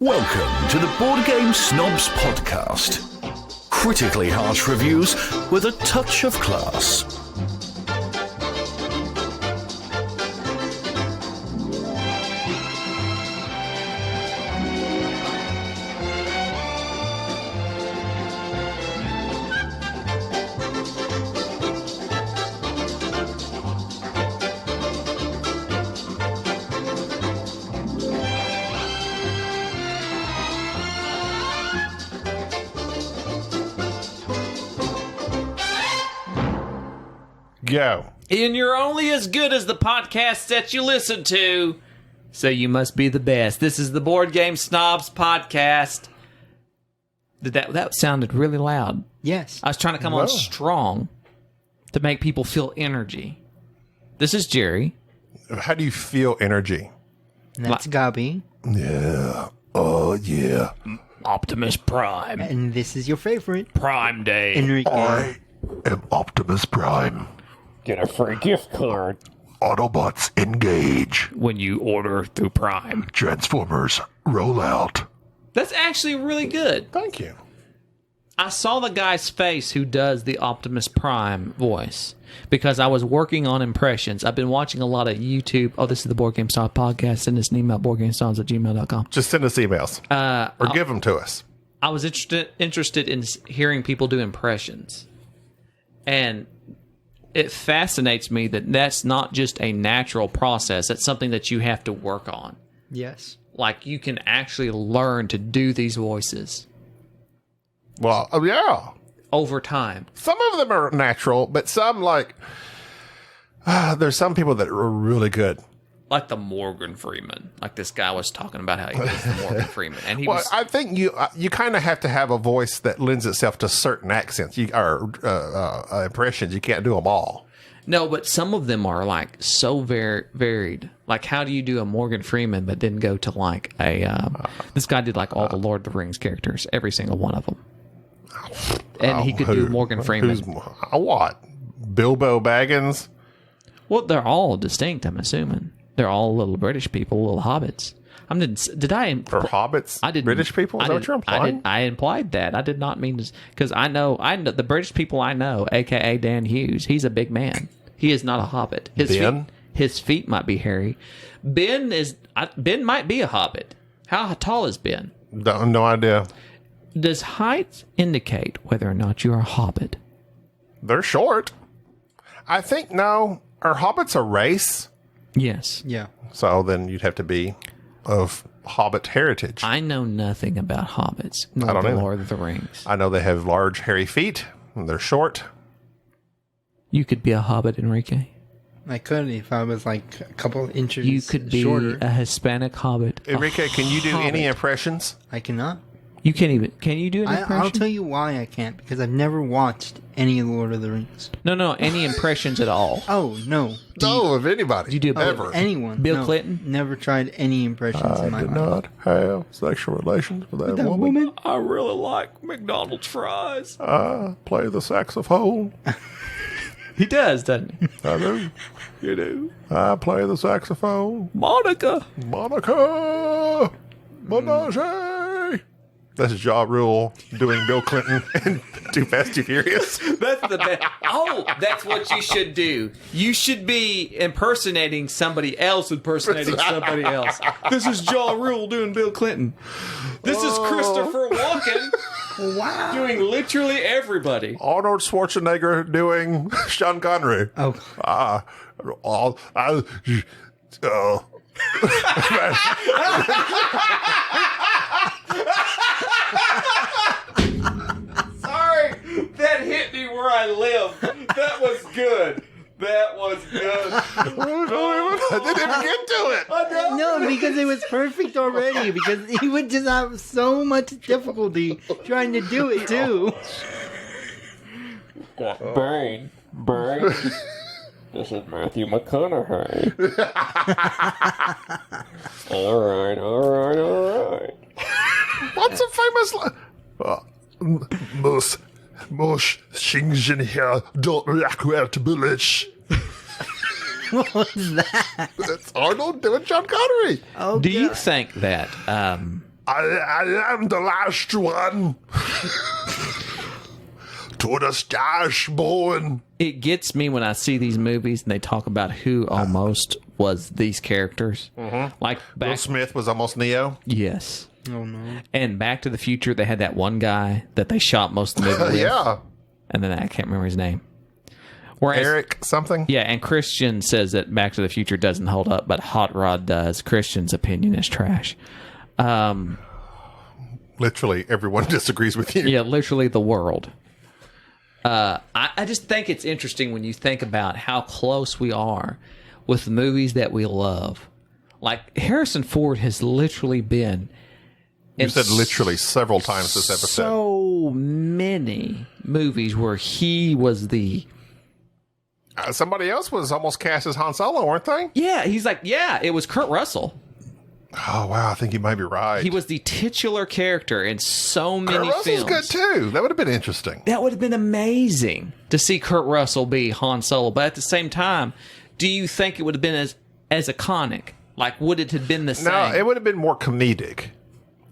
Welcome to the Board Game Snobs podcast. Critically harsh reviews with a touch of class. Go. And you're only as good as the podcasts that you listen to, so you must be the best. This is the Board Game Snobs podcast. That sounded really loud. Yes. I was trying to come on strong to make people feel energy. This is Jerry. How do you feel energy? And that's Gaby. Yeah. Oh, yeah. Optimus Prime. And this is your favorite, Prime Day. Enrique. I am Optimus Prime. Get a free gift card. Autobots engage. When you order through Prime. Transformers roll out. That's actually really good. Thank you. I saw the guy's face who does the Optimus Prime voice because I was working on impressions. I've been watching a lot of YouTube. Oh, this is the Board Game Snobs podcast. Send us an email, boardgamesnobs@gmail.com. Just send us emails. Or give them to us. I was interested in hearing people do impressions. And it fascinates me that that's not just a natural process. It's something that you have to work on. Yes. Like, you can actually learn to do these voices Well, yeah. over time. Some of them are natural, but some, like, there's some people that are really good. Like the Morgan Freeman. Like this guy was talking about how he was the Morgan Freeman. And he Well, was... I think you kind of have to have a voice that lends itself to certain accents or impressions. You can't do them all. No, but some of them are like so very varied. Like, how do you do a Morgan Freeman but then go to like a... this guy did like all the Lord of the Rings characters, every single one of them. And he could do Morgan Freeman. What? Bilbo Baggins? Well, they're all distinct, I'm assuming. They're all little British people, little hobbits. Did I... Or hobbits? I didn't. British people? Is that what you're implying? I implied that. I did not mean to... Because I know the British people I know, a.k.a. Dan Hughes, he's a big man. He is not a hobbit. His feet might be hairy. Ben might be a hobbit. How tall is Ben? No idea. Does height indicate whether or not you're a hobbit? They're short. I think, no. Are hobbits a race? Yes. Yeah. So then you'd have to be of hobbit heritage. I know nothing about hobbits. I don't the either. Lord of the Rings. I know they have large, hairy feet. And they're short. You could be a hobbit, Enrique. I could if I was like a couple inches You could be shorter. a Hispanic hobbit. Enrique, can you do any impressions? I cannot. You can't even... Can you do an impression? I'll tell you why I can't, because I've never watched any Lord of the Rings. No, any impressions at all. Oh, no. No, of anybody. you do ever? Anyone. Bill No. Clinton? Never tried any impressions in my life. Not have sexual relations with that woman. I really like McDonald's fries. Play the saxophone. He does, doesn't he? I do. You do. I play the saxophone. Monica. Monica. Menage. That's Ja Rule doing Bill Clinton in Too Fast, Too Furious. That's the best. Oh, that's what you should do. You should be impersonating somebody else impersonating somebody else. This is Ja Rule doing Bill Clinton. This is Christopher Walken. Wow. Doing literally everybody. Arnold Schwarzenegger doing Sean Connery. Oh. Sorry, that hit me where I live. That was good. That was good. I didn't even get to it. No, because it was perfect already, because he would just have so much difficulty trying to do it, too. Brain. This is Matthew McConaughey. All right. What's a famous Most Shingen here don't react well to bullish. What was that? That's Arnold doing Sean Connery. Oh, Do you God. think that I am the last one. To the stars born. It gets me when I see these movies and they talk about who almost was these characters. Like Will Smith was almost Neo. Yes. Oh no. And Back to the Future, they had that one guy that they shot most of the movie with. Yeah. And then I can't remember his name. Whereas, Eric something. yeah, and Christian says that Back to the Future doesn't hold up, but Hot Rod does. Christian's opinion is trash. Literally everyone disagrees with you. Yeah, literally the world. I just think it's interesting when you think about how close we are with the movies that we love. Like, Harrison Ford has literally been You in said literally several times this episode. so many movies where he was the... Somebody else was almost cast as Han Solo, weren't they? Yeah, he's like, yeah, it was Kurt Russell. Oh, wow. I think you might be right. He was the titular character in so many Kurt Russell's films. good, too. That would have been interesting. That would have been amazing to see Kurt Russell be Han Solo. But at the same time, do you think it would have been as iconic? Like, would it have been the same? No, it would have been more comedic.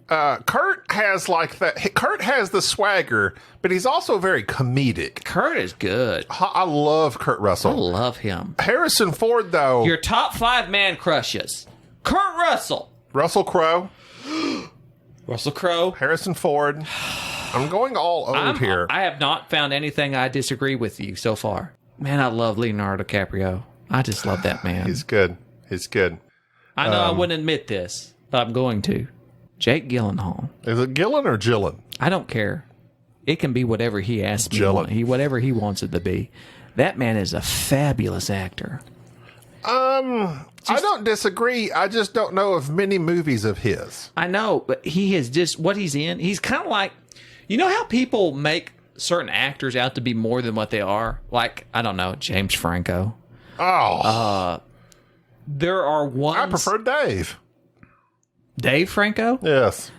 Kurt has like that. Kurt has the swagger, but he's also very comedic. Kurt is good. I love Kurt I Russell. love him. Harrison Ford, though. Your top 5 man crushes. Kurt Russell. Russell Crowe, Russell Crowe. Harrison Ford. I'm going all old here. I have not found anything I disagree with you so far. Man, I love Leonardo DiCaprio. I just love that man. He's good. He's good. I know I wouldn't admit this, but I'm going to. Jake Gyllenhaal. Is it Gillen or Gillen? I don't care. It can be whatever he asks me. Gyllen. Whatever he wants it to be. That man is a fabulous actor. I don't disagree. I just don't know of many movies of his. I know, but he is just what he's in. He's kind of like, you know how people make certain actors out to be more than what they are? Like, I don't know, James Franco. Oh, There are ones. I prefer Dave. Dave Franco? Yes.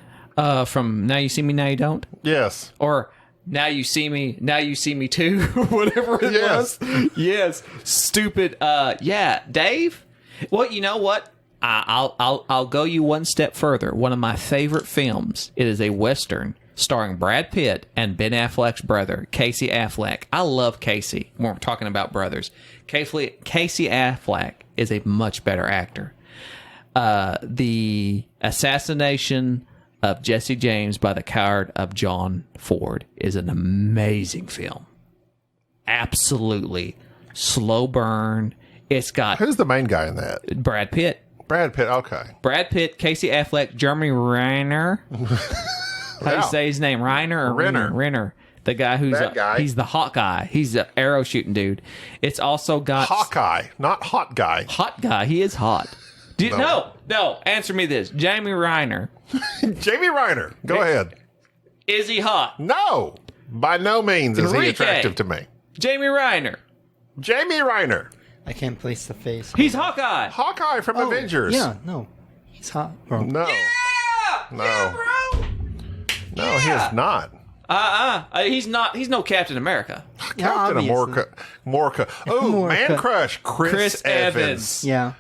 From Now You See Me, Now You Don't? Yes. Or Now You See Me Too, whatever it Yes. was. Yes, stupid. Yeah, Dave. Well, you know what? I'll go you one step further. One of my favorite films. It is a Western starring Brad Pitt and Ben Affleck's brother, Casey Affleck. I love Casey when we're talking about brothers. Casey Affleck is a much better actor. The Assassination of Jesse James by the Coward of John Ford is an amazing film. Absolutely. Slow burn. It's got Who's the main guy in that? Brad Pitt. Brad Pitt. Okay. Brad Pitt, Casey Affleck, Jeremy Renner. How do you say his name? Reiner or Renner. Renner. The guy who's That guy. he's the hot guy. He's the arrow shooting dude. It's also got Hawkeye, not hot guy. hot guy. He is hot. No. Answer me this. Jamie Reiner. Jamie Reiner. Go ahead. Is he hot? No, by no means is he Enrique. attractive to me. Jamie Reiner. Jamie Reiner. I can't place the face. He's Hawkeye. Hawkeye from Avengers. Yeah, no. He's hot, bro. No. No. Yeah, bro. No, he is not. He's not. He's no Captain America. Yeah, Captain obviously. Morca. Oh, Morca. man crush. Chris Evans. Evans. Yeah.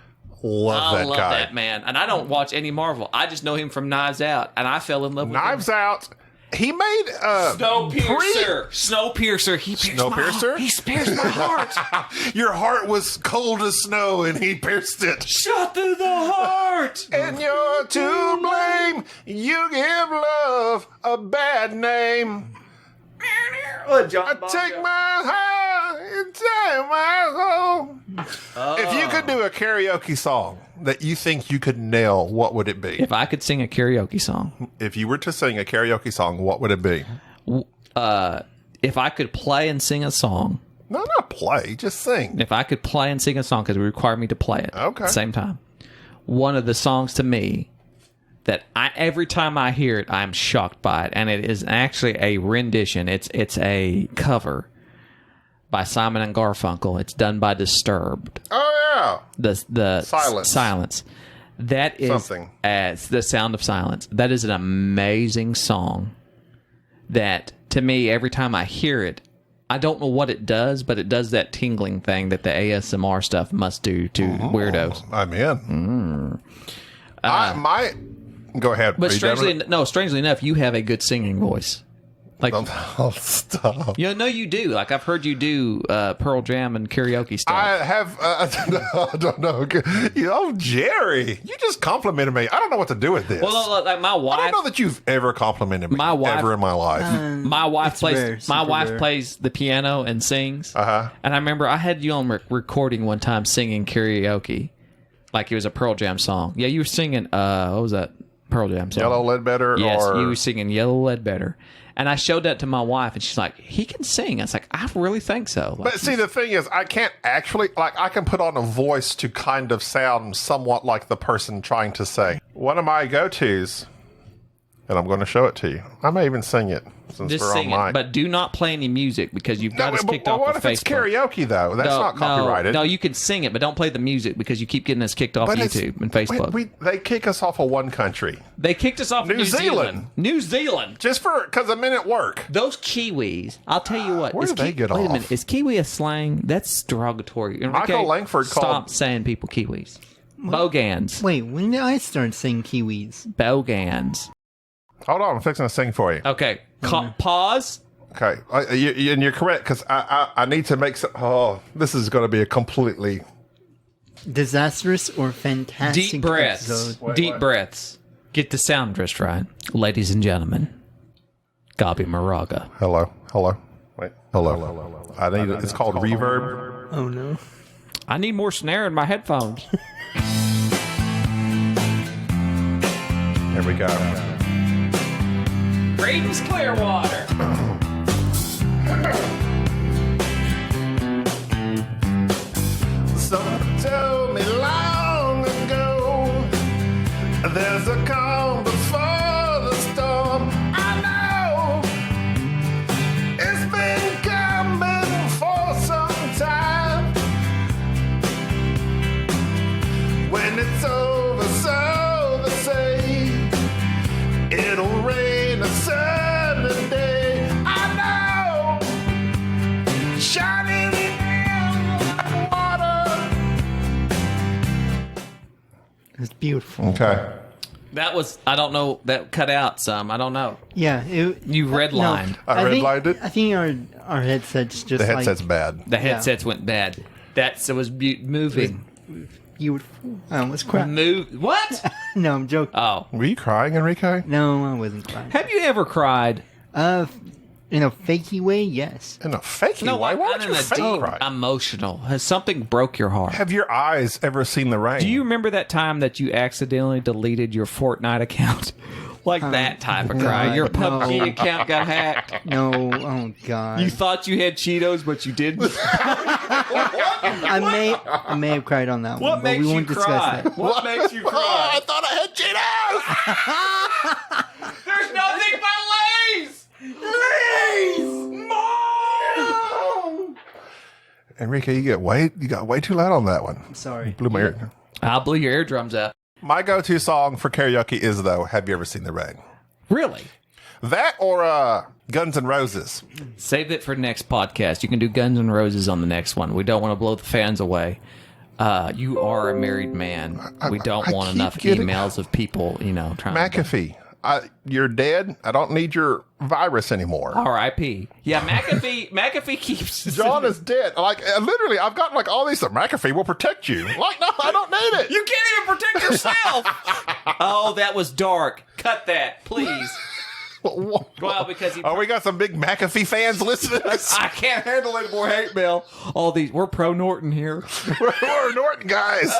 Love I that love guy. that man. And I don't watch any Marvel. I just know him from Knives Out. And I fell in love with Knives him. Out. He made Snowpiercer. He pierced Snowpiercer? He pierced my heart. Your heart was cold as snow, and he pierced it. Shot through the heart. And you're to blame. You give love a bad name. Take my heart and take my soul. If you could do a karaoke song that you think you could nail, what would it be? If I could sing a karaoke song, If you were to sing a karaoke song, what would it be? if I could play and sing a song, No, not play, just sing. if I could play and sing a song, because it would require me to play it Okay. at the same time, one of the songs to me that every time I hear it, I'm shocked by it, and it is actually a rendition. It's a cover by Simon and Garfunkel. It's done by Disturbed. Oh, yeah. The Silence. That is Something. as the sound of silence. That is an amazing song. That to me, every time I hear it, I don't know what it does, but it does that tingling thing that the ASMR stuff must do to weirdos. I'm in. Go ahead. But Are you done with strangely enough, you have a good singing voice. Like, Oh, stop. you know, you do. Like, I've heard you do Pearl Jam and karaoke stuff. I have, I don't know. Jerry, you just complimented me. I don't know what to do with this. Well, like my wife. I don't know that you've ever complimented me My wife- ever in my life. My wife rare, super rare. plays the piano and sings. Uh-huh. And I remember I had you on recording one time singing karaoke, like it was a Pearl Jam song. Yeah, you were singing. What was that Pearl Jam song? Yellow Ledbetter? Yes, or... you were singing Yellow Ledbetter. And I showed that to my wife, and she's like, "He can sing." I was like, "I really think so." Like, But see, the thing is, I can't actually, like, I can put on a voice to kind of sound somewhat like the person trying to say. One of my go-tos, and I'm going to show it to you. I may even sing it since just we're sing on mic. it, but do not play any music because you've got us kicked but off what of if it's Facebook. karaoke, though? That's not copyrighted. No, you can sing it, but don't play the music because you keep getting us kicked off But it's- YouTube and Facebook. They kick us off of one country. They kicked us off of New New Zealand. Zealand. New Zealand. Just because I'm in at work. Those Kiwis, I'll tell you what. Where is do they get Wait a off? minute. Is Kiwi a slang? That's derogatory. Michael Enrique, Langford stop called- saying people Kiwis. Bogans. Wait, when did I start saying Kiwis? Bogans. Hold on, I'm fixing to sing for you. Okay. Pause. Okay, and you're correct, because I need to make some... Oh, this is going to be a completely... Disastrous or fantastic Deep breaths. episode? Deep breaths. Get the sound just right. Ladies and gentlemen, Gaby Moraga. Hello. Wait. Hello. I need it's called reverb. Oh no. I need more snare in my headphones. Here we go. Braden's Clearwater. Someone told me long ago there's a calm before the storm. I know it's been coming for some time. When it's over, so they say, it'll rain a certain day. I know, shining in the water. It's beautiful. Okay. That was, I don't know, that cut out some. I don't know. Yeah. You redlined. I redlined it? I think our headsets just The headset's like bad. The headsets went bad. It was moving. beautiful. I almost cried. What? No, I'm joking. Oh. Were you crying, Enrique? No, I wasn't crying. Have you ever cried? In a fakey way, yes. In a fakey way? Why not would in you a fake deep, cry? emotional. Has something broke your heart? Have your eyes ever seen the rain? Do you remember that time that you accidentally deleted your Fortnite account? Like that type of cry. God, Your PUBG no. account got hacked. No, oh god. You thought you had Cheetos, but you didn't. I may have cried on that What one, but makes we you won't discuss cry? that. What makes you Oh, cry? I thought I had Cheetos! There's nothing but Lay's! Enrique, you got way too loud on that one. Sorry. Blew my ear. I'll blow your eardrums out. My go-to song for karaoke is, though, Have You Ever Seen the Rain? Really? That or Guns N' Roses. Save it for next podcast. You can do Guns N' Roses on the next one. We don't want to blow the fans away. You are a married man. We don't I want keep enough getting- emails of people, trying to... McAfee. You're dead. I don't need your virus anymore. R.I.P. Yeah, McAfee keeps... John is dead. Like, literally, I've got like all these. McAfee will protect you. Like, no, I don't need it. You can't even protect yourself! Oh, that was dark. Cut that, please. Well, because he... Oh, we got some big McAfee fans listening. I can't handle any more hate mail. All these... We're pro-Norton here. We're Norton guys.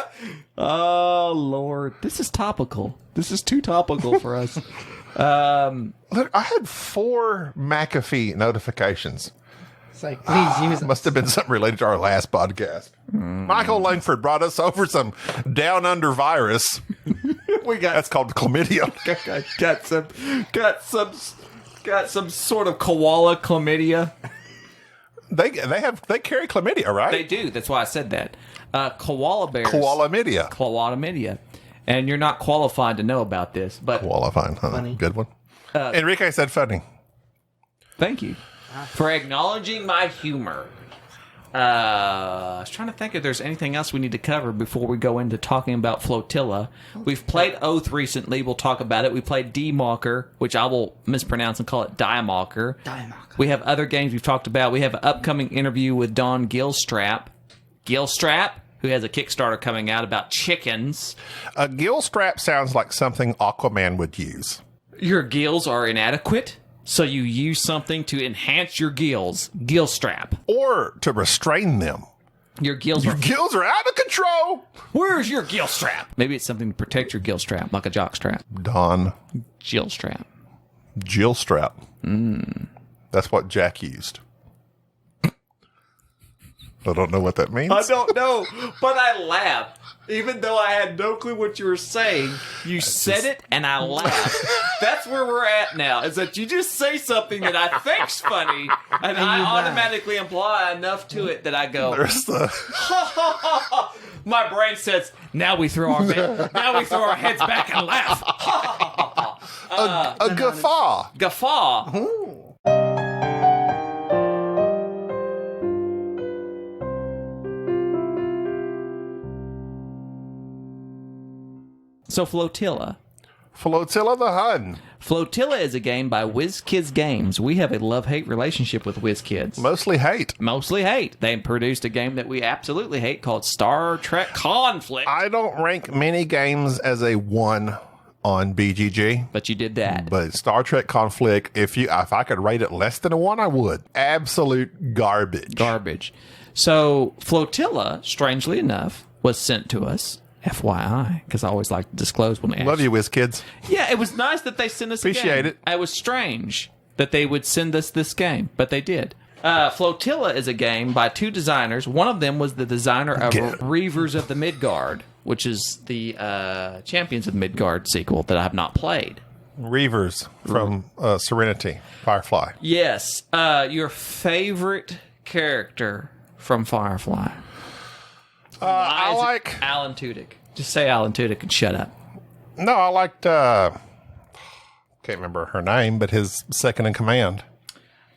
Oh, Lord. This is topical. This is too topical for us. Look, I had 4 McAfee notifications. It's like, please use Must have been something related to our last podcast. Michael Langford brought us over some down under virus. That's called chlamydia. got some sort of koala chlamydia. They carry chlamydia, right? They do. That's why I said that. Koala bears. Koala-mydia. Koala-mydia. And you're not qualified to know about this, but Qualifying, huh? Funny. Good one. Enrique said funny. thank you for acknowledging my humor. I was trying to think if there's anything else we need to cover before we go into talking about Floatilla. We've played Oath recently. We'll talk about it. We played D-Malker, which I will mispronounce and call it Die-Malker. We have other games we've talked about. We have an upcoming interview with Don Gilstrap. Gilstrap, who has a Kickstarter coming out about chickens. A gill strap sounds like something Aquaman would use. Your gills are inadequate, so you use something to enhance your gills. Gill strap. Or to restrain them. Your gills Your are... gills are out of control. Where's your gill strap? Maybe it's something to protect your gill strap, like a jock strap. Don Gill strap. Jill strap. That's what Jack used. I don't know what that means. I don't know, but I laughed. Even though I had no clue what you were saying, you said it and I laughed. That's where we're at now, is that you just say something that I think's funny, and I automatically imply enough to it that I go, There's the my brain says, now we throw our heads back and laugh. a guffaw. Guffaw. So Floatilla. Floatilla the Hun. Floatilla is a game by WizKids Games. We have a love-hate relationship with WizKids. Mostly hate. Mostly hate. They produced a game that we absolutely hate called Star Trek Conflict. I don't rank many games as a 1 on BGG. But you did that. But Star Trek Conflict, if I could rate it less than a 1, I would. Absolute garbage. Garbage. So Floatilla, strangely enough, was sent to us. FYI, because I always like to disclose when they Love you, WizKids. Yeah, it was nice that they sent us a game. Appreciate it. It was strange that they would send us this game, but they did. Floatilla is a game by 2 designers. One of them was the designer of Reavers of the Midgard, which is the Champions of Midgard sequel that I have not played. Reavers from Serenity, Firefly. Yes. Your favorite character from Firefly? I like... Alan Tudyk. Just say Alan Tudyk and shut up. No, I liked... can't remember her name, but his second in command.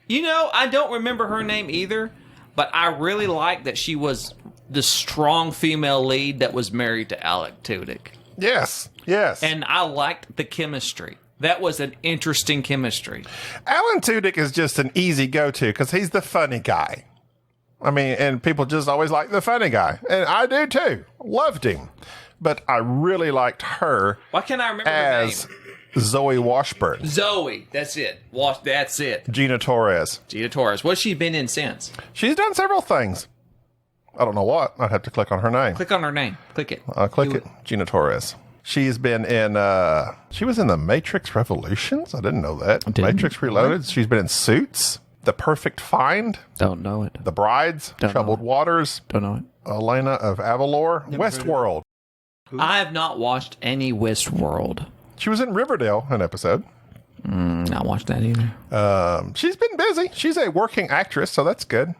You know, I don't remember her name either, but I really liked that she was the strong female lead that was married to Alec Tudyk. Yes, yes. And I liked the chemistry. That was an interesting chemistry. Alan Tudyk is just an easy go-to because he's the funny guy. I mean, and people just always like the funny guy. And I do too. Loved him. But I really liked her. Why can't I remember her name? Zoe Washburn. Zoe. That's it. That's it. Gina Torres. Gina Torres. What's she been in since? She's done several things. I don't know what. I'd have to click on her name. Click on her name. Click it. I'll click it. Gina Torres. She's been in, she was in the Matrix Revolutions. I didn't know that. Matrix Reloaded. She's been in Suits. The Perfect Find. Don't know it. The Brides. Troubled Waters. Don't know it. Elena of Avalor. Westworld. I have not watched any Westworld. She was in Riverdale, an episode. Not watched that either. She's been busy. She's a working actress, so that's good.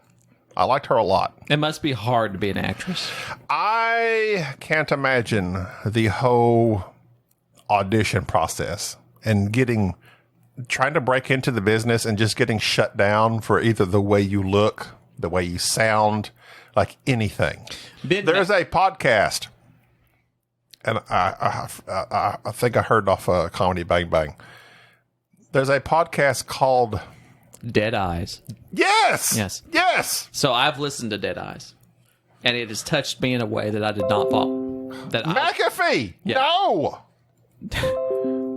I liked her a lot. It must be hard to be an actress. I can't imagine the whole audition process and trying to break into the business and just getting shut down for either the way you look, the way you sound, like anything. There's a podcast, and I think I heard off Comedy Bang Bang. There's a podcast called Dead Eyes. Yes! Yes. Yes! So I've listened to Dead Eyes, and it has touched me in a way that I did not thought. McAfee! Yeah. No!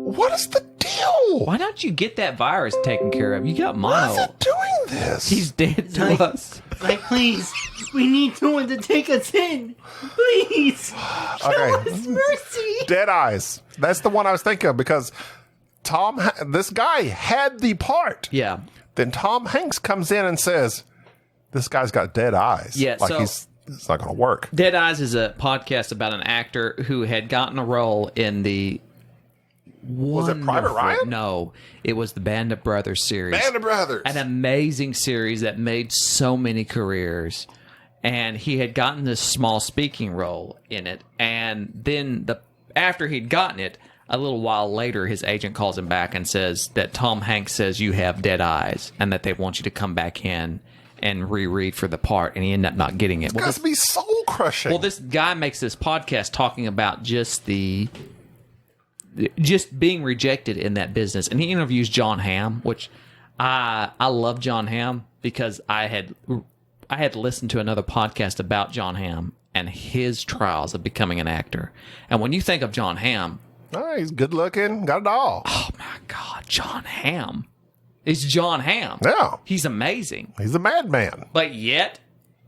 What is the deal? Why don't you get that virus taken care of? You got Why is mono. it doing this? He's dead to us. Like, please, we need someone to take us in. Please, show us mercy. Dead Eyes. That's the one I was thinking of because this guy had the part. Yeah. Then Tom Hanks comes in and says, this guy's got dead eyes. Yeah, like so- it's not going to work. Dead Eyes is a podcast about an actor who had gotten a role in the... Was it Private Ryan? No, it was the Band of Brothers series. Band of Brothers. An amazing series that made so many careers. And he had gotten this small speaking role in it. And then after he'd gotten it, a little while later, his agent calls him back and says that Tom Hanks says you have dead eyes and that they want you to come back in and reread for the part, and he ended up not getting it. It's got to be soul crushing. Well, this guy makes this podcast talking about just being rejected in that business, and he interviews John Hamm, which I love John Hamm because I had listened to another podcast about John Hamm and his trials of becoming an actor. And when you think of John Hamm, He's good looking, got it all. oh my God, John Hamm. It's John Hamm. Yeah. He's amazing. He's a madman. But yet,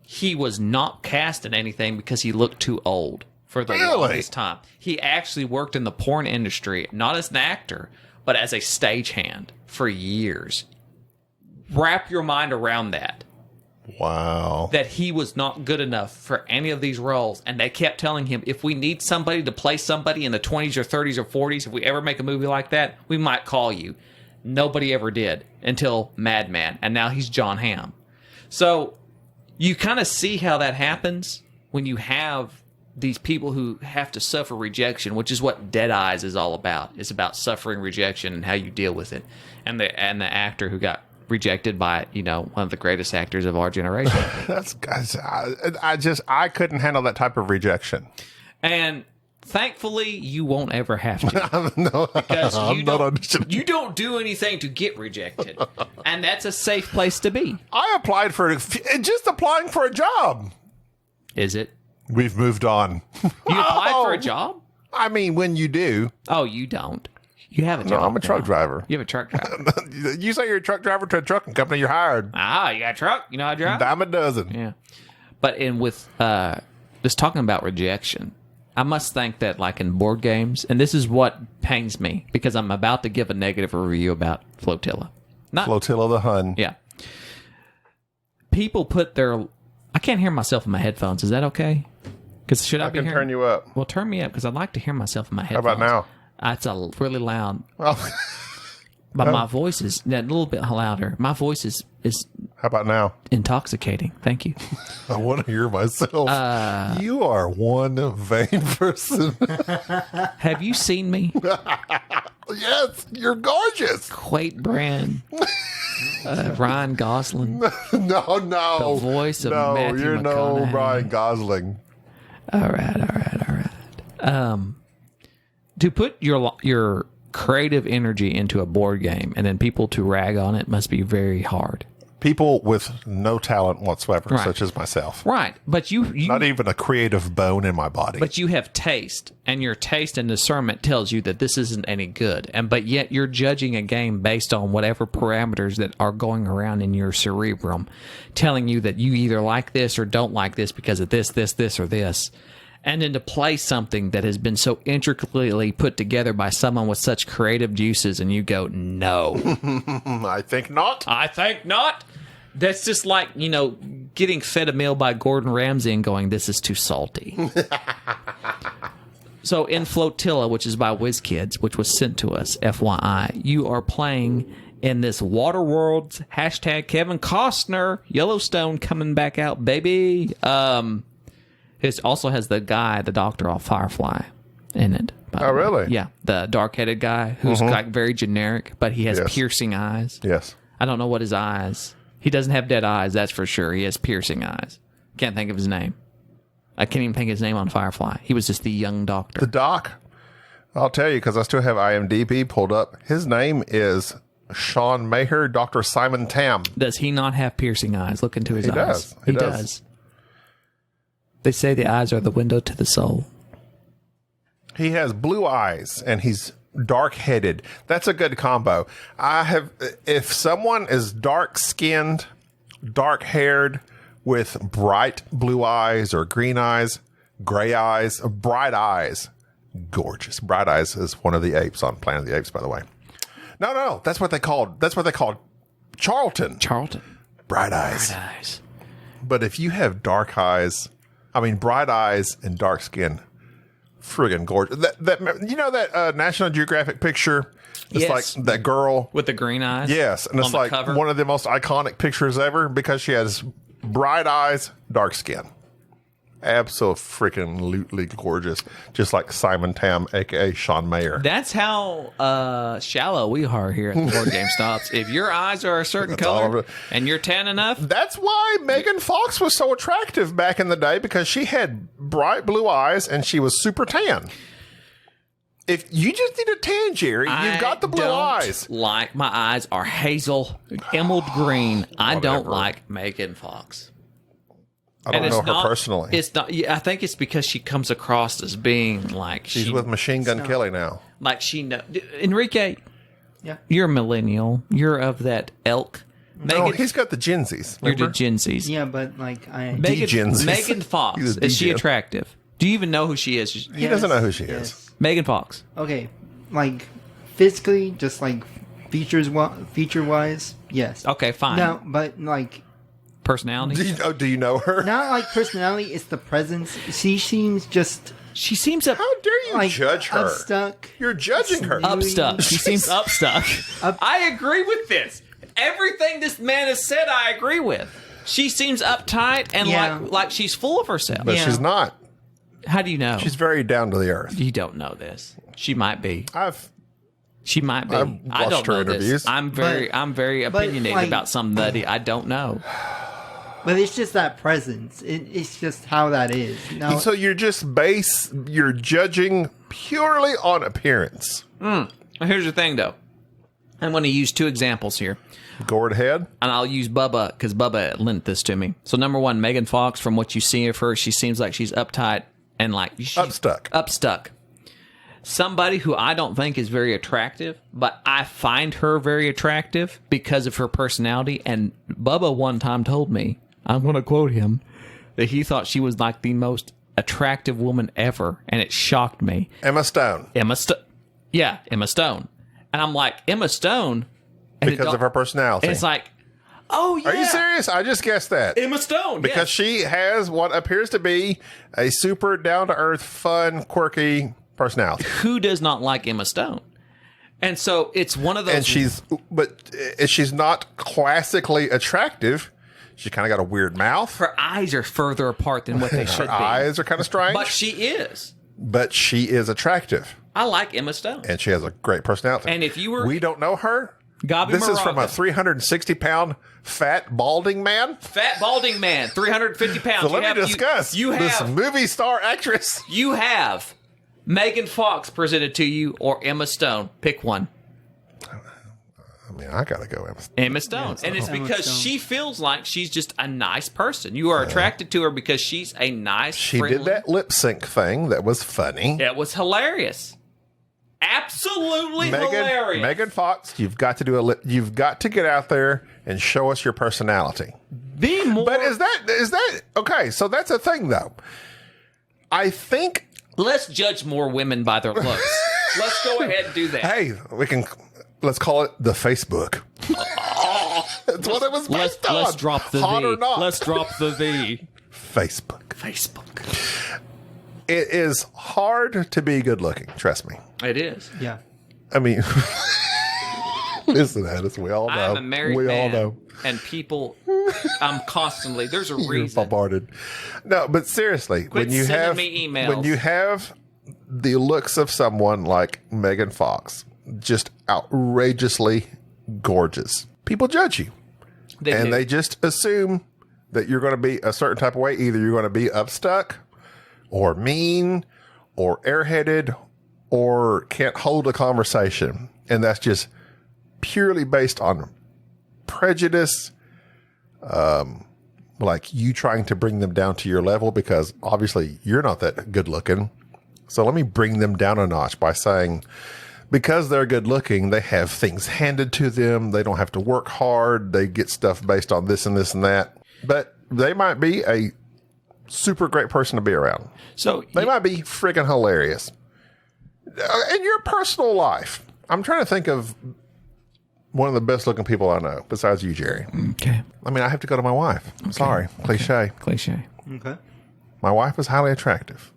he was not cast in anything because he looked too old for the longest time. He actually worked in the porn industry, not as an actor, but as a stagehand for years. Wrap your mind around that. Wow. That he was not good enough for any of these roles. And they kept telling him, if we need somebody to play somebody in the 20s or 30s or 40s, if we ever make a movie like that, we might call you. Nobody ever did until Madman. And now he's John Hamm. So you kind of see how that happens when you have these people who have to suffer rejection, which is what Dead Eyes is all about. It's about suffering rejection and how you deal with it. And the actor who got rejected by, one of the greatest actors of our generation. I couldn't handle that type of rejection. And thankfully, you won't ever have to. No, because I'm not auditioning. you don't do anything to get rejected. And that's a safe place to be. I applied just applying for a job. Is it? We've moved on. You applied for a job? I mean, when you do. Oh, you don't. You have a job. No, I'm a truck driver. You have a truck driver. You say you're a truck driver to a trucking company, you're hired. Ah, you got a truck? You know how to drive? Dime a dozen. Yeah. But with just talking about rejection, I must think that like in board games, and this is what pains me because I'm about to give a negative review about Floatilla. Floatilla the Hun. Yeah. People put I can't hear myself in my headphones. Is that okay? Because should I be can turn you up. Well, turn me up because I'd like to hear myself in my How headphones. about now? It's really loud. Oh. But my voice is a little bit louder. My voice is How about now? intoxicating. Thank you. I want to hear myself. You are one vain person. Have you seen me? Yes, you're gorgeous. Quate Brand, Ryan Gosling. No. The voice of Matthew you're no McConaughey. Ryan Gosling. All right. To put your creative energy into a board game and then people to rag on it must be very hard. People with no talent whatsoever, Right. such as myself. Right. But you Not even a creative bone in my body. but you have taste, and your taste and discernment tells you that this isn't any good. But yet you're judging a game based on whatever parameters that are going around in your cerebrum, telling you that you either like this or don't like this because of this, or this. And then to play something that has been so intricately put together by someone with such creative juices, and you go, no. I think not. I think not. That's just like, getting fed a meal by Gordon Ramsay and going, this is too salty. So in Floatilla, which is by WizKids, which was sent to us, FYI, you are playing in this Waterworld's hashtag Kevin Costner, Yellowstone coming back out, baby. It also has the doctor off Firefly in it. Oh, really? Yeah, the dark-headed guy who's like very generic, but he has Yes. piercing eyes. Yes. I don't know what his eyes. He doesn't have dead eyes, that's for sure. He has piercing eyes. Can't think of his name. I can't even think of his name on Firefly. He was just the young doctor. The doc, I'll tell you because I still have IMDb pulled up. His name is Sean Maher, Dr. Simon Tam. Does he not have piercing eyes? Look into his He eyes. does. He does. They say the eyes are the window to the soul. He has blue eyes and he's dark-headed. That's a good combo. If someone is dark-skinned, dark-haired, with bright blue eyes or green eyes, gray eyes, bright eyes, gorgeous. Bright Eyes is one of the apes on Planet of the Apes, by the way. No, that's what they called. Charlton. Bright eyes. Eyes. But if you have bright eyes and dark skin, friggin' gorgeous. That National Geographic picture? It's Yes. like that girl. With the green eyes? Yes, and it's on the like cover? one of the most iconic pictures ever because she has bright eyes, dark skin. absolutely gorgeous, just like Simon Tam, aka Sean Mayer. That's how shallow we are here at the Board Game Snobs. If your eyes are a certain all of color it. and you're tan enough, That's why Megan Fox was so attractive back in the day, because she had bright blue eyes and she was super tan. If you just need a tan, Jerry, you've got the blue eyes. Like my eyes are hazel, emerald green. I don't Whatever. like Megan Fox. I don't know her not, personally. It's not. Yeah, I think it's because she comes across as being like She's with Machine Gun Kelly now. like she know. Enrique, Yeah. you're a millennial. You're of that elk. No, he's got the Gensies. you're the Remember? Gen Zs. Yeah, but like Degens. Megan Fox, He's a is she degen. attractive? Do you even know who she is? He doesn't know who she is. Megan Fox. Okay, like physically, just like feature wise, yes. Okay, fine. No, but like Personality. Do you know her? not like personality. It's the presence. She seems just She seems up. How dare you like judge her? upstuck. You're judging her. Upstuck. She seems upstuck. I agree with this. Everything this man has said, I agree with. She seems uptight and Yeah. like she's full of herself. But Yeah. she's not. How do you know? She's very down to the earth. You don't know this. She might be. She might be. I've I don't watched her know interviews. this. I'm very but, opinionated like- about somebody I don't know. But it's just that presence. It's just how that is. Now, So you're judging purely on appearance. Here's the thing, though. I'm going to use two examples here. Gourd head. And I'll use Bubba because Bubba lent this to me. So number one, Megan Fox, from what you see of her, she seems like she's uptight and like she's Upstuck. Somebody who I don't think is very attractive, but I find her very attractive because of her personality. And Bubba one time told me, I'm going to quote him, that he thought she was like the most attractive woman ever, and it shocked me. Emma Stone. Emma Stone. And I'm like, Emma Stone? And Because of her personality. And it's like, oh, yeah. Are you serious? I just guessed that. Emma Stone. Because yes. she has what appears to be a super down-to-earth, fun, quirky personality. Who does not like Emma Stone? And so it's one of those. And she's not classically attractive. She's kind of got a weird mouth. Her eyes are further apart than what they should Her be. eyes are kind of strange. But she is. But she is attractive. I like Emma Stone. And she has a great personality. And if you were. We don't know her. Gaby This is from a Moraga. 360-pound fat balding man. Fat balding man, 350 pounds. So let me discuss this have movie star actress. You have Megan Fox presented to you or Emma Stone. Pick one. I mean, I gotta go. Emma Stone. And it's Emma because Stone. she feels like she's just a nice person. You are attracted to her because she's a nice, She friendly. did that lip sync thing that was funny. It was hilarious. Absolutely hilarious. Megan Fox, you've got to do you've got to get out there and show us your personality. Be more. But is that okay? So that's a thing, though. I think. Let's judge more women by their looks. Let's go ahead and do that. Hey, let's call it the Facebook. That's what it was based on. Let's drop the Hot V. or not. Let's drop the V. Facebook. Facebook. It is hard to be good looking. Trust me. It is. yeah. I mean, listen, Addis, we all know. I'm a married we man. all know. And people, I'm constantly, there's a You're reason. bombarded. No, but seriously, Quit when you sending have me emails. when you have the looks of someone like Megan Fox, just outrageously gorgeous, people judge you, and they just assume that you're going to be a certain type of way. Either you're going to be upstuck, or mean, or airheaded, or can't hold a conversation, and that's just purely based on prejudice, like you trying to bring them down to your level because obviously you're not that good looking. So let me bring them down a notch by saying because they're good looking, they have things handed to them. They don't have to work hard. They get stuff based on this and this and that. But they might be a super great person to be around. So They might be friggin' hilarious. In your personal life, I'm trying to think of one of the best looking people I know, besides you, Jerry. Okay. I mean, I have to go to my wife. I'm sorry. Cliche. Cliche. Okay. My wife is highly attractive.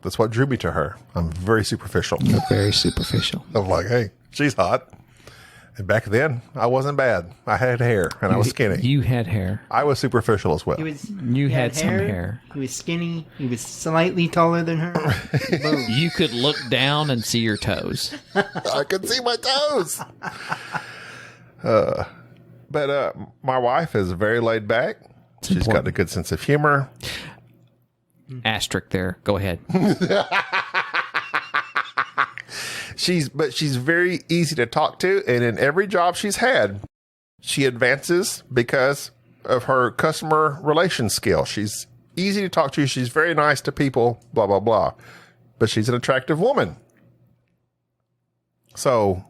That's what drew me to her. I'm very superficial. Very superficial. I'm like, hey, she's hot. Back then, I wasn't bad. I had hair, and I was skinny. You had hair. I was superficial as well. You had some hair. He was skinny. He was slightly taller than her. Boom. You could look down and see your toes. I could see my toes. But my wife is very laid back. She's got a good sense of humor. Asterisk there. Go ahead. She's very easy to talk to, and in every job she's had, she advances because of her customer relation skill. She's easy to talk to. She's very nice to people, blah, blah, blah. But she's an attractive woman. So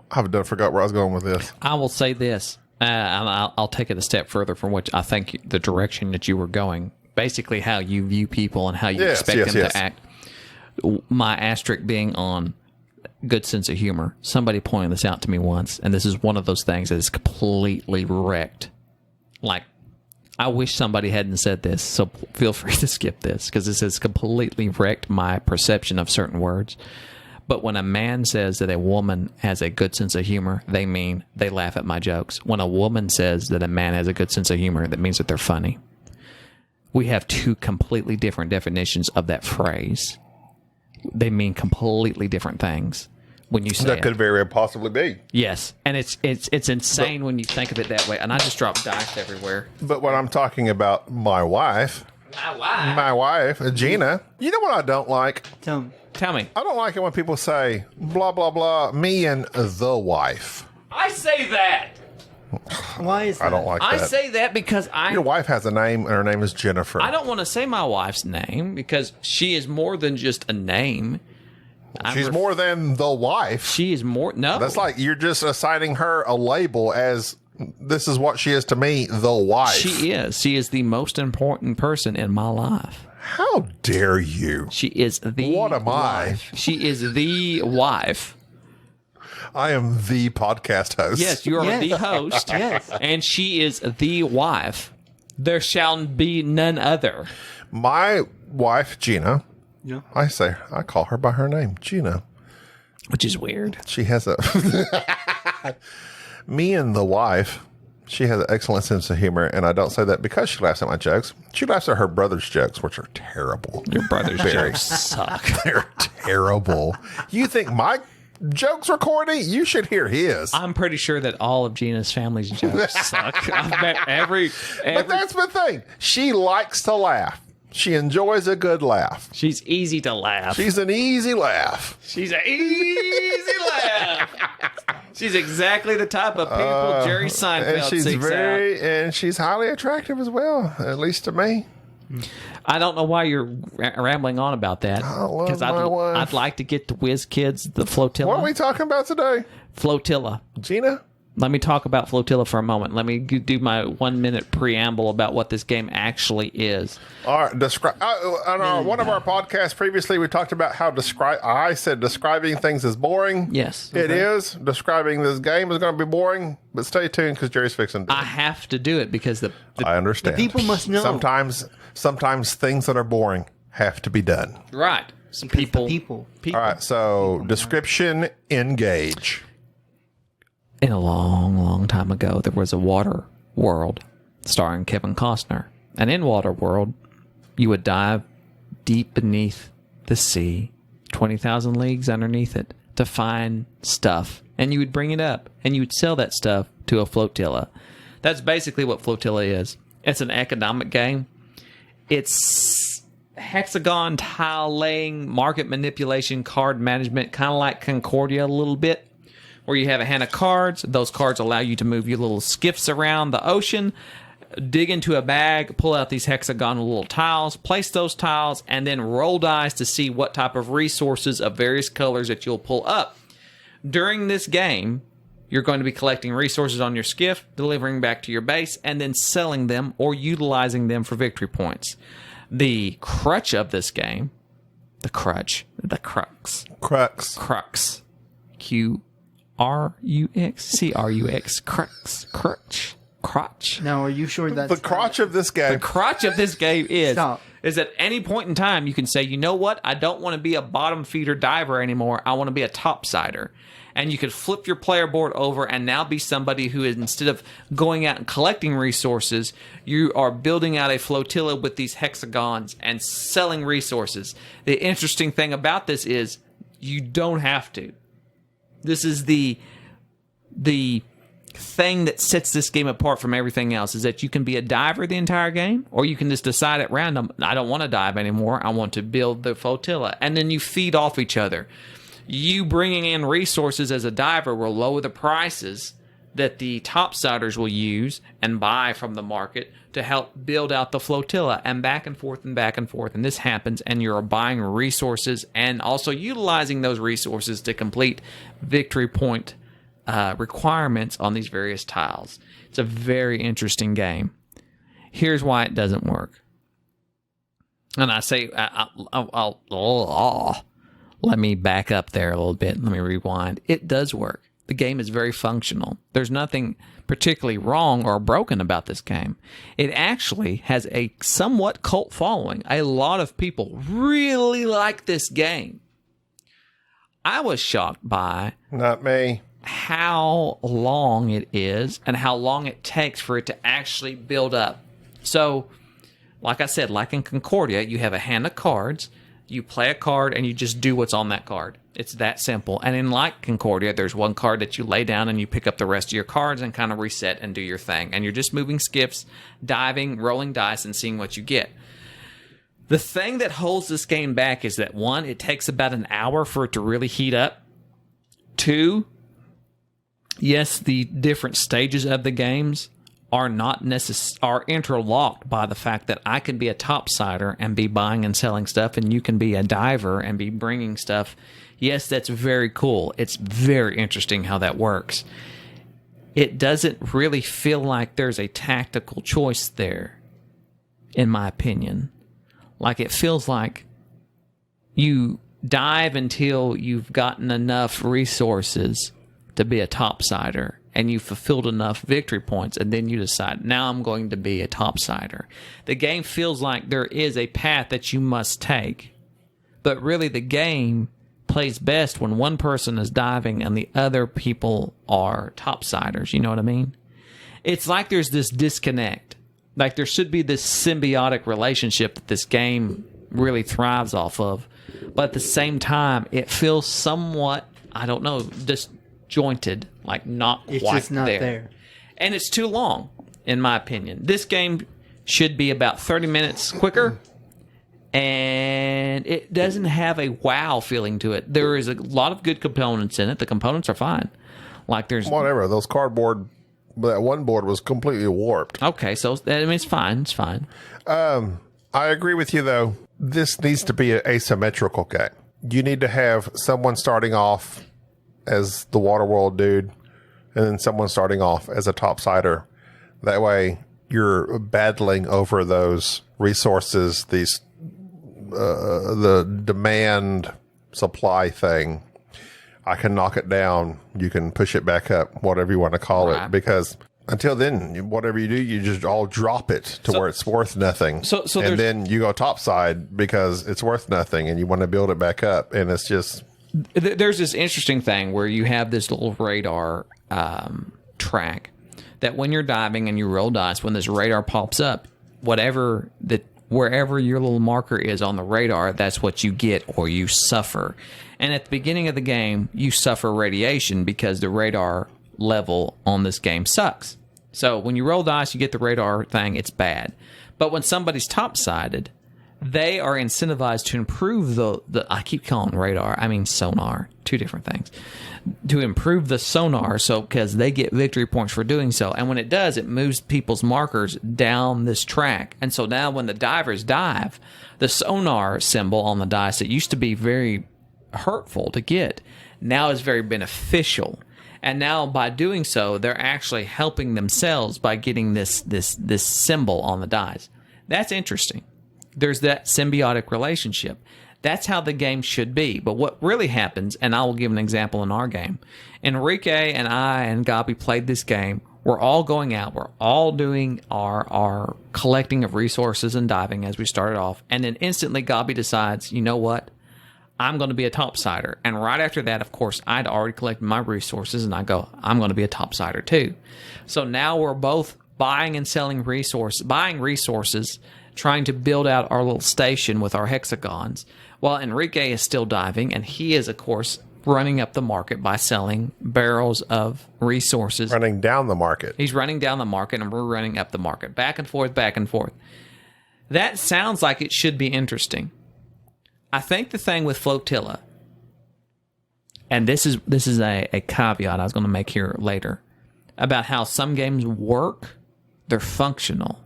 I forgot where I was going with this. I will say this. I'll take it a step further from what I think the direction that you were going. Basically, how you view people and how you expect them to act. My asterisk being on good sense of humor. Somebody pointed this out to me once, and this is one of those things that is completely wrecked. Like, I wish somebody hadn't said this, so feel free to skip this, because this has completely wrecked my perception of certain words. But when a man says that a woman has a good sense of humor, they mean they laugh at my jokes. When a woman says that a man has a good sense of humor, that means that they're funny. We have two completely different definitions of that phrase. They mean completely different things when you say that could very possibly be. Yes, and it's insane when you think of it that way. And I just dropped dice everywhere. But when I'm talking about my wife, Gina, you know what I don't like? Tell me. I don't like it when people say, blah, blah, blah, me and the wife. I say that. Why is that? I don't like that. I say that because Your wife has a name, and her name is Jennifer. I don't want to say my wife's name because she is more than just a name. She's more than the wife. She is more. No. That's like you're just assigning her a label as this is what she is to me, the wife. She is. She is the most important person in my life. How dare you? She is the What am wife. She is the wife. I am the podcast host. Yes, you are the host. Yes. And she is the wife. There shall be none other. My wife, Gina, Yeah. I call her by her name, Gina. Which is weird. She has a... Me and the wife, she has an excellent sense of humor, and I don't say that because she laughs at my jokes. She laughs at her brother's jokes, which are terrible. Your brother's jokes suck. They're terrible. You think my jokes are corny? You should hear his. I'm pretty sure that all of Gina's family's jokes suck. I've met every... But that's the thing. She likes to laugh. She enjoys a good laugh. She's easy to laugh. She's an easy laugh. She's an easy laugh. She's exactly the type of people Jerry Seinfeld And she's seeks out. and she's highly attractive as well, at least to me. I don't know why you're rambling on about that. I love Because my wife. I'd like to get to WizKids, the Floatilla. What are we talking about today? Flotilla. Gina? Let me talk about Flotilla for a moment. Let me do my 1 minute preamble about what this game actually is. All right, on one of our podcasts previously, we talked about how I said describing things is boring. Yes. It is. Describing this game is going to be boring, but stay tuned because Jerry's fixing to do it. I have to do it because the I understand. The people must know. Sometimes things that are boring have to be done. right. Some Because people, the people. All right, so description, engage. In a long, long time ago, there was a water world starring Kevin Costner. And in water world, you would dive deep beneath the sea, 20,000 leagues underneath it, to find stuff. And you would bring it up, and you would sell that stuff to a flotilla. That's basically what Flotilla is. It's an economic game. It's hexagon tile laying, market manipulation, card management, kind of like Concordia a little bit, where you have a hand of cards. Those cards allow you to move your little skiffs around the ocean, dig into a bag, pull out these hexagonal little tiles, place those tiles, and then roll dice to see what type of resources of various colors that you'll pull up. During this game, you're going to be collecting resources on your skiff, delivering back to your base, and then selling them or utilizing them for victory points. The crux of this game, the crux, Crux, crux. Now, are you sure that's The crotch of this game. The crotch of this game is Stop. is at any point in time you can say, you know what, I don't want to be a bottom feeder diver anymore. I want to be a topsider. And you could flip your player board over and now be somebody who is, instead of going out and collecting resources, you are building out a flotilla with these hexagons and selling resources. The interesting thing about this is you don't have to. This is the thing that sets this game apart from everything else, is that you can be a diver the entire game, or you can just decide at random, I don't want to dive anymore, I want to build the flotilla. And then you feed off each other. You bringing in resources as a diver will lower the prices that the topsiders will use and buy from the market to help build out the flotilla, and back and forth and back and forth. And this happens, and you're buying resources and also utilizing those resources to complete victory point requirements on these various tiles. It's a very interesting game. Here's why it doesn't work. And I say, let me back up there a little bit. Let me rewind. It does work. The game is very functional. There's nothing particularly wrong or broken about this game. It actually has a somewhat cult following. A lot of people really like this game. I was shocked by Not me. how long it is and how long it takes for it to actually build up. So, like I said, like in Concordia, you have a hand of cards. You play a card and you just do what's on that card. It's that simple. And in like Concordia, there's one card that you lay down and you pick up the rest of your cards and kind of reset and do your thing. And you're just moving skips, diving, rolling dice, and seeing what you get. The thing that holds this game back is that, one, it takes about an hour for it to really heat up. Two, yes, the different stages of the games are are interlocked by the fact that I can be a topsider and be buying and selling stuff, and you can be a diver and be bringing stuff. Yes, that's very cool. It's very interesting how that works. It doesn't really feel like there's a tactical choice there, in my opinion. Like, it feels like you dive until you've gotten enough resources to be a topsider, and you fulfilled enough victory points, and then you decide, now I'm going to be a topsider. The game feels like there is a path that you must take, but really the game plays best when one person is diving and the other people are topsiders. You know what I mean? It's like there's this disconnect. Like there should be this symbiotic relationship that this game really thrives off of, but at the same time, it feels somewhat, I don't know, disjointed, like not It's quite just not there. And it's too long, in my opinion. This game should be about 30 minutes quicker, and it doesn't have a wow feeling to it. There is a lot of good components in it. The components are fine. Like there's Whatever. Those cardboard, that one board was completely warped. okay, so I mean it's fine. It's fine. I agree with you, though. This needs to be an asymmetrical game. You need to have someone starting off as the Waterworld dude, and then someone starting off as a topsider. That way, you're battling over those resources, the demand supply thing. I can knock it down. You can push it back up, whatever you want to call Right. it. Because until then, whatever you do, you just all drop it to where it's worth nothing. So and then you go topside because it's worth nothing, and you want to build it back up, and it's just. There's this interesting thing where you have this little radar track that when you're diving and you roll dice, when this radar pops up, wherever your little marker is on the radar, that's what you get or you suffer. And at the beginning of the game, you suffer radiation because the radar level on this game sucks. So when you roll dice, you get the radar thing, it's bad. But when somebody's top-sided, they are incentivized to improve the I keep calling radar, I mean sonar, two different things. To improve the sonar, so because they get victory points for doing so. And when it does, it moves people's markers down this track. And so now when the divers dive, the sonar symbol on the dice that used to be very hurtful to get now is very beneficial. And now by doing so, they're actually helping themselves by getting this symbol on the dice. That's interesting. There's that symbiotic relationship. That's how the game should be. But what really happens, and I will give an example in our game. Enrique and I and Gaby played this game. We're all going out. We're all doing our collecting of resources and diving as we started off. And then instantly Gaby decides, you know what? I'm going to be a topsider. And right after that, of course, I'd already collected my resources, and I go, I'm going to be a topsider too. So now we're both buying and selling buying resources, trying to build out our little station with our hexagons, while Enrique is still diving, and he is, of course, running up the market by selling barrels of resources. Running down the market. He's running down the market, and we're running up the market. Back and forth, back and forth. That sounds like it should be interesting. I think the thing with Floatilla, and this is a caveat I was going to make here later, about how some games work, they're functional.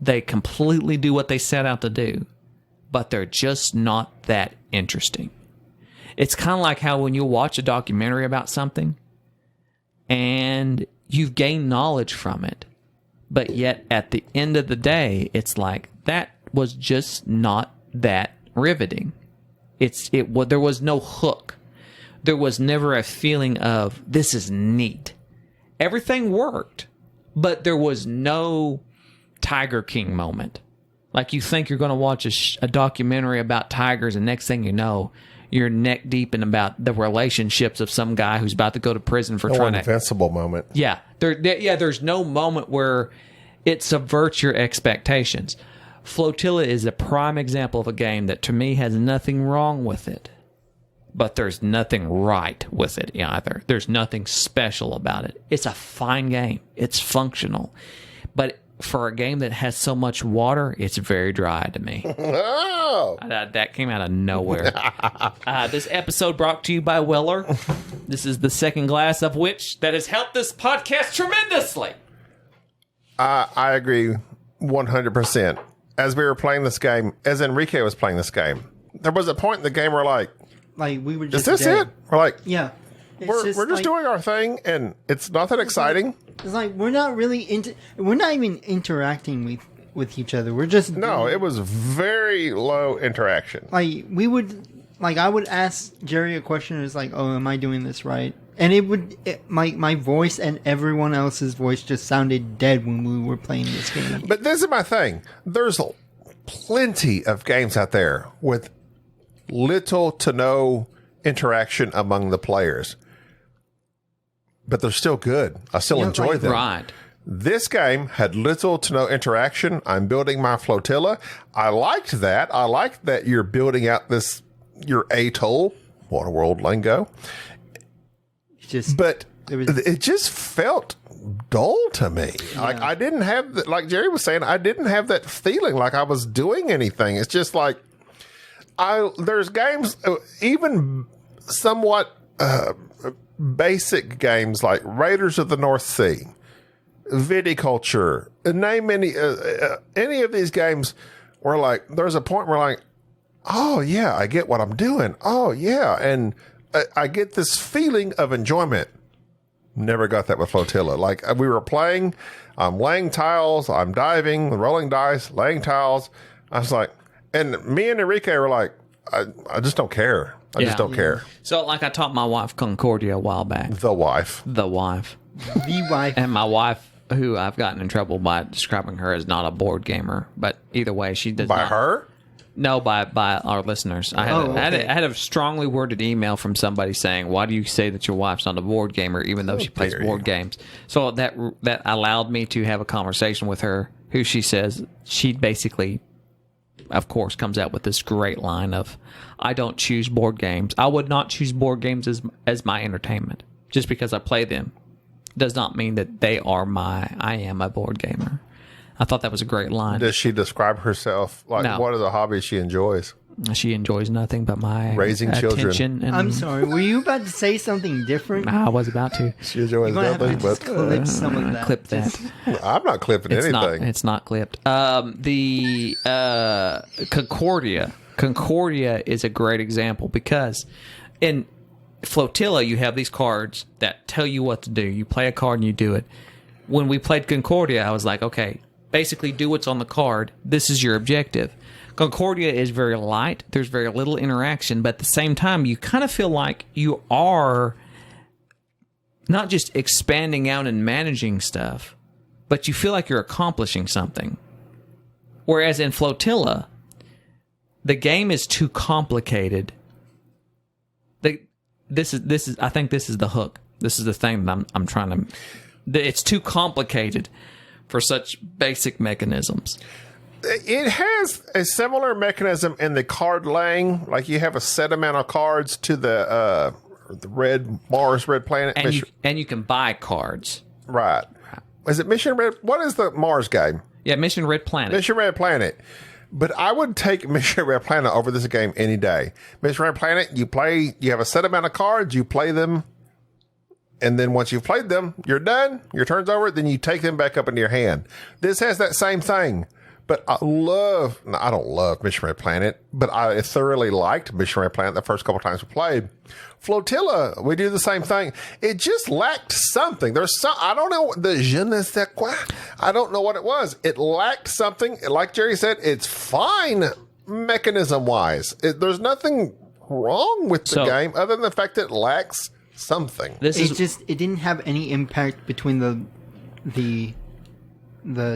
They completely do what they set out to do, but they're just not that interesting. It's kind of like how when you watch a documentary about something and you've gained knowledge from it, but yet at the end of the day, it's like, that was just not that riveting. There was no hook. There was never a feeling of, this is neat. Everything worked, but there was no Tiger King moment. Like, you think you're going to watch a documentary about tigers, and next thing you know, you're neck deep in about the relationships of some guy who's about to go to prison for trying to... invincible moment. Yeah. There's no moment where it subverts your expectations. Floatilla is a prime example of a game that, to me, has nothing wrong with it. But there's nothing right with it either. There's nothing special about it. It's a fine game. It's functional. But for a game that has so much water, it's very dry to me. Oh! That came out of nowhere. This episode brought to you by Weller. This is the second glass of which that has helped this podcast tremendously. I agree 100%. As we were playing this game, as Enrique was playing this game, there was a point in the game where we were just is this dead. it? We're like, Yeah. we're just doing our thing, and it's not that exciting. It's like we're not really we're not even interacting with each other. We're just It was very low interaction. I would ask Jerry a question. It's like, oh, am I doing this right? And my voice and everyone else's voice just sounded dead when we were playing this game. But this is my thing. There's plenty of games out there with little to no interaction among the players. But they're still good. I still enjoy them. Right. This game had little to no interaction. I'm building my flotilla. I liked that. I liked that you're building out your atoll, Waterworld lingo. But it just felt dull to me. Yeah. Like, I didn't have, like Jerry was saying, I didn't have that feeling like I was doing anything. It's just like, there's games, even somewhat basic games like Raiders of the North Sea, Viticulture, name any of these games where, like, there's a point where, like, oh yeah, I get what I'm doing. Oh yeah, and I get this feeling of enjoyment. Never got that with Floatilla. Like, we were playing, I'm laying tiles, I'm diving, rolling dice, laying tiles. I was like, and me and Enrique were like, I just don't care. I just don't care. So, like, I taught my wife Concordia a while back. The wife. The wife. And my wife, who I've gotten in trouble by describing her as not a board gamer, but either way, she does not. By her? No, by our listeners. I had a strongly worded email from somebody saying, why do you say that your wife's not a board gamer even though she plays board games? So that allowed me to have a conversation with her, who she says she basically, of course, comes out with this great line of, I don't choose board games. I would not choose board games as my entertainment. Just because I play them does not mean that I am a board gamer. I thought that was a great line. Does she describe herself? Like, No. What are the hobbies she enjoys? She enjoys nothing but my Raising children. attention. And I'm sorry. Were you about to say something different? I was about to. She enjoys You're gonna have to nothing just but... clip some of that. Clip that. I'm not clipping anything. It's not clipped. The Concordia. Concordia is a great example because in Floatilla, you have these cards that tell you what to do. You play a card and you do it. When we played Concordia, I was like, okay, basically do what's on the card. This is your objective. Concordia is very light. There's very little interaction, but at the same time, you kind of feel like you are not just expanding out and managing stuff, but you feel like you're accomplishing something. Whereas in Floatilla, the game is too complicated. This is. I think this is the hook. This is the thing that I'm trying to. It's too complicated for such basic mechanisms. It has a similar mechanism in the card laying. Like you have a set amount of cards to the red Mars, red planet, and you can buy cards. Right. Is it Mission Red? What is the Mars game? Yeah, Mission Red Planet. Mission Red Planet. But I would take Mission Red Planet over this game any day. Mission Red Planet, you have a set amount of cards, you play them, and then once you've played them, you're done, your turn's over, then you take them back up into your hand. This has that same thing. But I don't love Mission Red Planet, but I thoroughly liked Mission Red Planet the first couple times we played. Flotilla, we do the same thing. It just lacked something. I don't know, the je ne sais quoi. I don't know what it was. It lacked something. Like Jerry said, it's fine mechanism-wise. There's nothing wrong with the game other than the fact that it lacks something. It didn't have any impact between the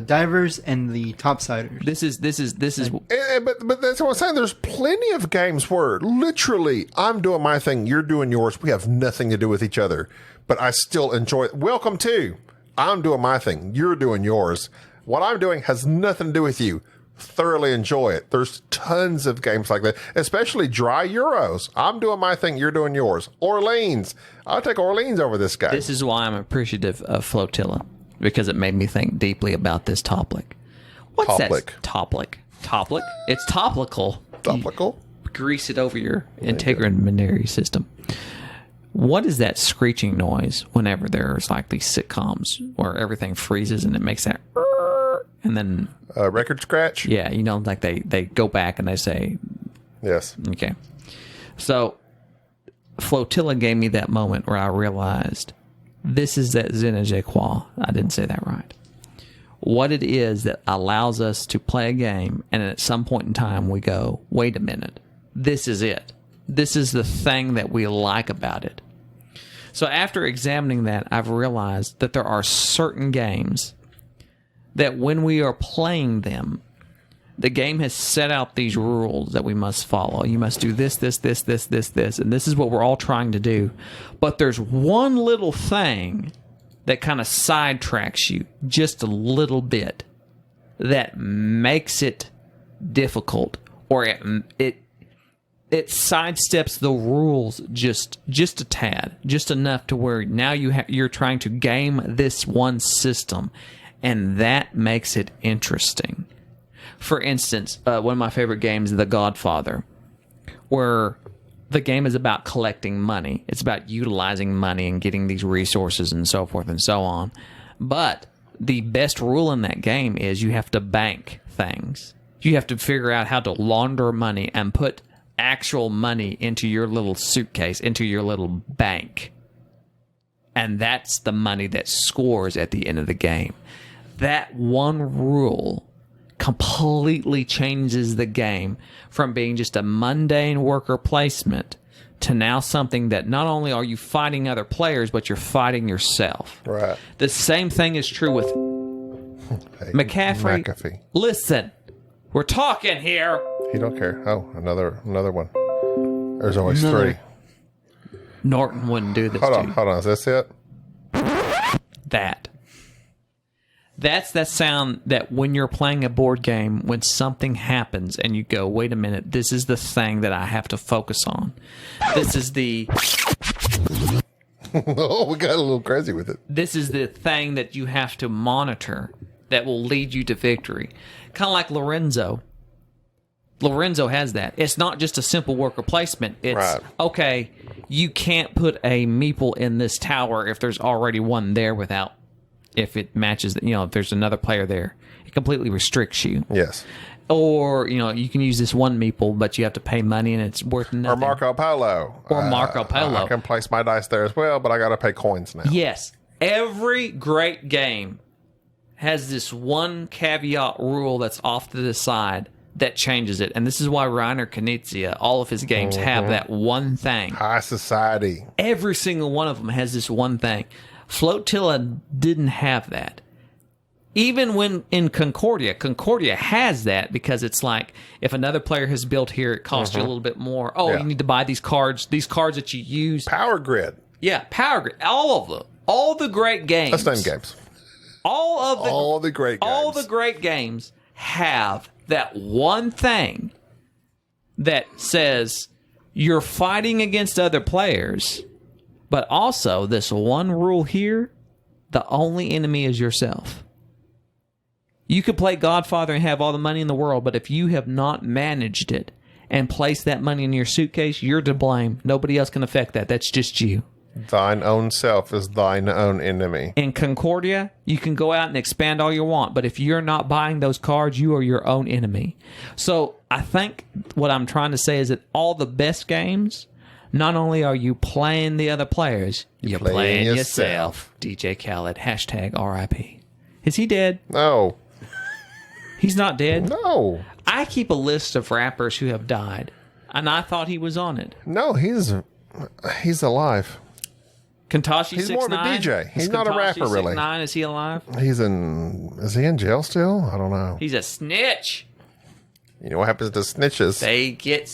divers and the topsiders. This is. But that's what I'm saying. There's plenty of games where literally I'm doing my thing, you're doing yours. We have nothing to do with each other, but I still enjoy it. Welcome to. I'm doing my thing, you're doing yours. What I'm doing has nothing to do with you. Thoroughly enjoy it. There's tons of games like that, especially dry Euros. I'm doing my thing, you're doing yours. Orleans. I'll take Orleans over this guy. This is why I'm appreciative of Flotilla. Because it made me think deeply about this topic. What's Topic. that? Topic. It's topical. Topical? You grease it over your integumentary system. What is that screeching noise whenever there's like these sitcoms where everything freezes and it makes that and then record scratch? Yeah, like they go back and they say yes. Okay. So Flotilla gave me that moment where I realized this is that je ne sais quoi. I didn't say that right. What it is that allows us to play a game, and at some point in time we go, wait a minute, this is it. This is the thing that we like about it. So after examining that, I've realized that there are certain games that when we are playing them, the game has set out these rules that we must follow. You must do this, and this is what we're all trying to do. But there's one little thing that kind of sidetracks you just a little bit that makes it difficult, or it sidesteps the rules just a tad, just enough to where now you're trying to game this one system, and that makes it interesting. For instance, one of my favorite games, The Godfather, where the game is about collecting money. It's about utilizing money and getting these resources and so forth and so on. But the best rule in that game is you have to bank things. You have to figure out how to launder money and put actual money into your little suitcase, into your little bank. And that's the money that scores at the end of the game. That one rule completely changes the game from being just a mundane worker placement to now something that not only are you fighting other players, but you're fighting yourself. Right. The same thing is true with McCaffrey. Listen, we're talking here. He don't care. Oh, another one. There's always three. Norton wouldn't do this. Hold on. Is this it? That's that sound that when you're playing a board game, when something happens and you go, wait a minute, this is the thing that I have to focus on. This is the... Oh, we got a little crazy with it. This is the thing that you have to monitor that will lead you to victory. Kind of like Lorenzo. Lorenzo has that. It's not just a simple worker placement. It's, right. Okay, you can't put a meeple in this tower if there's already one there without... If it matches, if there's another player there, it completely restricts you. Yes. Or, you can use this one meeple, but you have to pay money and it's worth nothing. Or Marco Polo. I can place my dice there as well, but I got to pay coins now. Yes. Every great game has this one caveat rule that's off to the side that changes it. And this is why Reiner Knizia, all of his games have that one thing. High society. Every single one of them has this one thing. Floatilla didn't have that. Even when in Concordia has that because it's like if another player has built here, it costs you a little bit more. Oh, you need to buy these cards that you use. Power Grid. Yeah, Power Grid. All of them. All the great games. Let's name games. All the great games. All the great games have that one thing that says you're fighting against other players, but also this one rule here, the only enemy is yourself. You could play Godfather and have all the money in the world, but if you have not managed it and placed that money in your suitcase, you're to blame. Nobody else can affect that. That's just you. Thine own self is thine own enemy. In Concordia, you can go out and expand all you want, but if you're not buying those cards, you are your own enemy. So I think what I'm trying to say is that all the best games, not only are you playing the other players, you're playing yourself. DJ Khaled, hashtag RIP. Is he dead? No. He's not dead? No. I keep a list of rappers who have died, and I thought he was on it. No, he's alive. Kentashi He's 6ix9ine? more of a DJ. He's not a rapper, really. 6ix9ine, is he alive? Is he in jail still? I don't know. He's a snitch. You know what happens to snitches? They get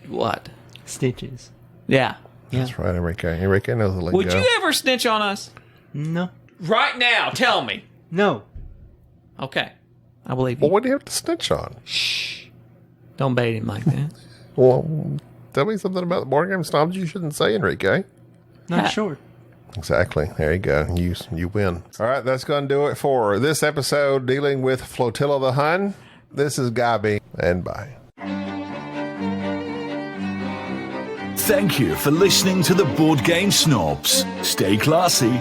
what? Stitches. Yeah. That's right, Enrique. Enrique knows the lingo. Would you ever snitch on us? No. Right now, tell me. No. Okay. I believe you. Well, what do you have to snitch on? Shh. Don't bait him like that. Well, tell me something about the board game snobs you shouldn't say, Enrique. Not sure. Exactly. There you go. You win. All right, that's going to do it for this episode dealing with Floatilla the Hun. This is Gaby, and bye. Thank you for listening to the Board Game Snobs. Stay classy.